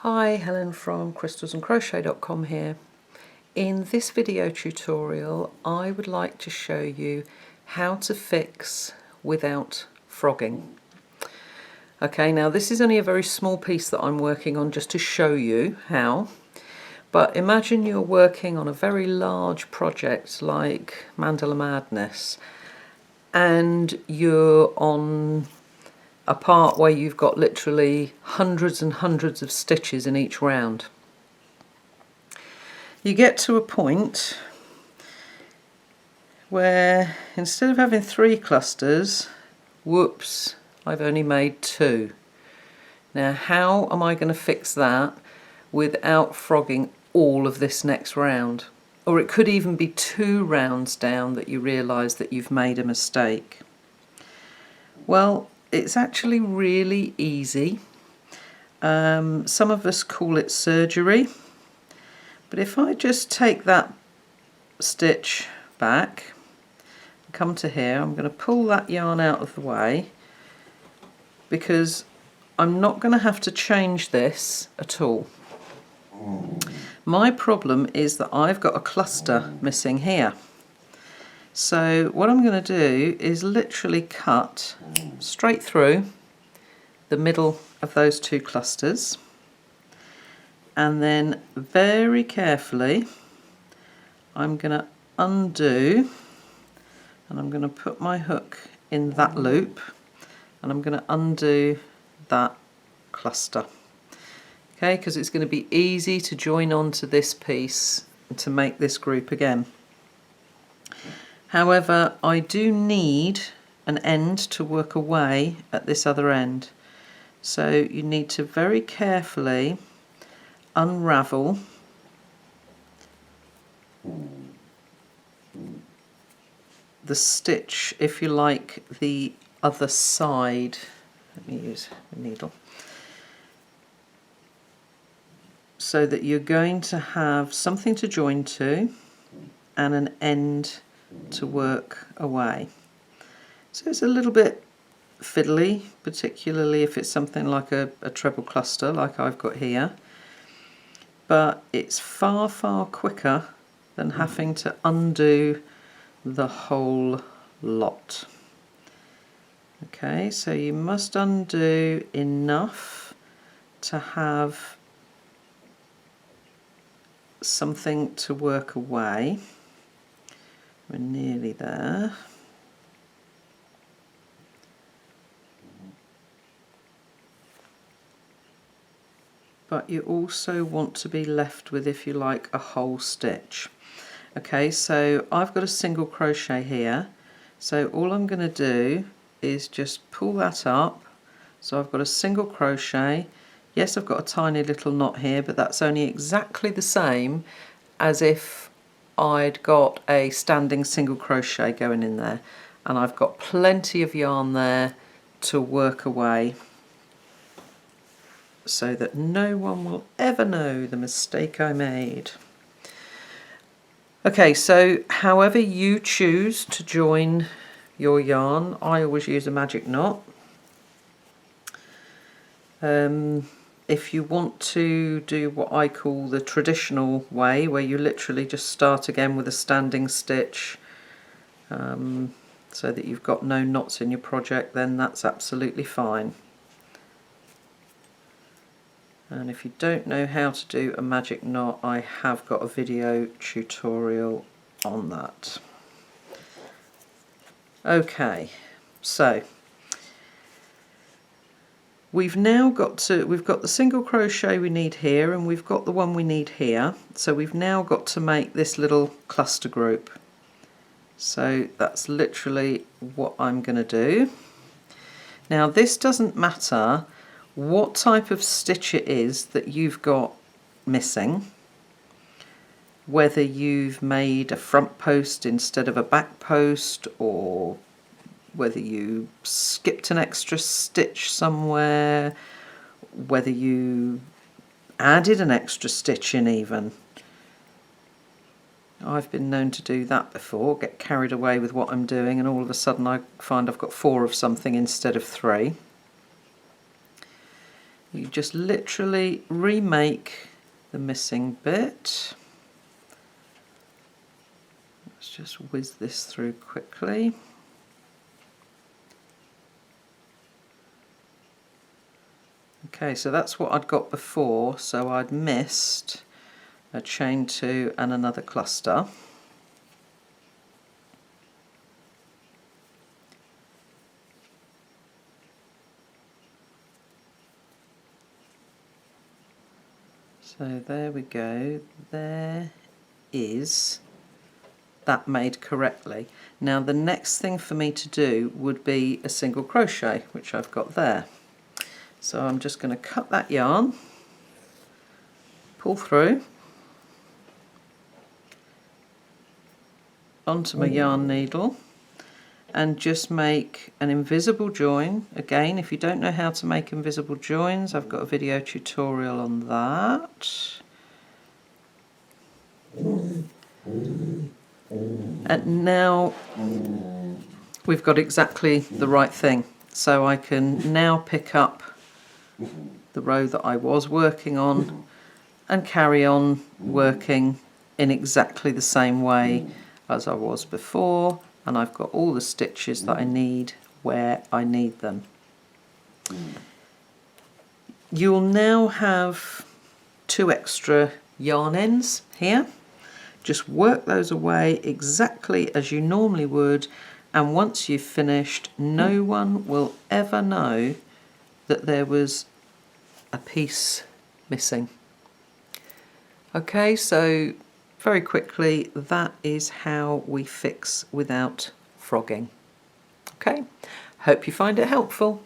Hi, Helen from crystalsandcrochet.com here. In this video tutorial I would like to show you how to fix without frogging. Okay, now this is only a very small piece that I'm working on just to show you how, but imagine you're working on a very large project like Mandala Madness and you're on a part where you've got literally hundreds and hundreds of stitches in each round. You get to a point where instead of having 3 clusters, whoops, I've only made 2. Now how am I going to fix that without frogging all of this next round? Or it could even be 2 rounds down that you realise that you've made a mistake. Well, it's actually really easy. Some of us call it surgery, but if I just take that stitch back, come to here, I'm going to pull that yarn out of the way because I'm not going to have to change this at all. My problem is that I've got a cluster missing here. So what I'm going to do is literally cut straight through the middle of those 2 clusters, and then very carefully I'm going to undo, and I'm going to put my hook in that loop, and I'm going to undo that cluster. Okay, because it's going to be easy to join onto this piece to make this group again. However, I do need an end to work away at this other end. So you need to very carefully unravel the stitch, if you like, the other side. Let me use a needle. So that you're going to have something to join to and an end to work away. So it's a little bit fiddly, particularly if it's something like a treble cluster like I've got here, but it's far quicker than having to undo the whole lot. Okay, so you must undo enough to have something to work away. We're nearly there. But you also want to be left with, if you like, a whole stitch. Okay, so I've got a single crochet here, so all I'm going to do is just pull that up. So I've got a single crochet. Yes, I've got a tiny little knot here, but that's only exactly the same as if I'd got a standing single crochet going in there, and I've got plenty of yarn there to work away so that no one will ever know the mistake I made. Okay, so however you choose to join your yarn, I always use a magic knot. If you want to do what I call the traditional way, where you literally just start again with a standing stitch, so that you've got no knots in your project, then that's absolutely fine. And if you don't know how to do a magic knot, I have got a video tutorial on that. Okay, so we've got the single crochet we need here, and we've got the one we need here. So we've now got to make this little cluster group. So that's literally what I'm going to do. Now this doesn't matter what type of stitch it is that you've got missing, whether you've made a front post instead of a back post, or whether you skipped an extra stitch somewhere, whether you added an extra stitch in even. I've been known to do that before, get carried away with what I'm doing, and all of a sudden I find I've got 4 of something instead of 3. You just literally remake the missing bit. Let's just whiz this through quickly. Okay, so that's what I'd got before, so I'd missed a chain 2 and another cluster. So there we go, there is that made correctly. Now the next thing for me to do would be a single crochet, which I've got there. So I'm just going to cut that yarn, pull through onto my yarn needle, and just make an invisible join. Again, if you don't know how to make invisible joins, I've got a video tutorial on that. And now we've got exactly the right thing. So I can now pick up the row that I was working on and carry on working in exactly the same way as I was before, and I've got all the stitches that I need where I need them. You'll now have 2 extra yarn ends here. Just work those away exactly as you normally would, and once you've finished, no one will ever know that there was a piece missing. Okay, so very quickly, that is how we fix without frogging. Okay, hope you find it helpful.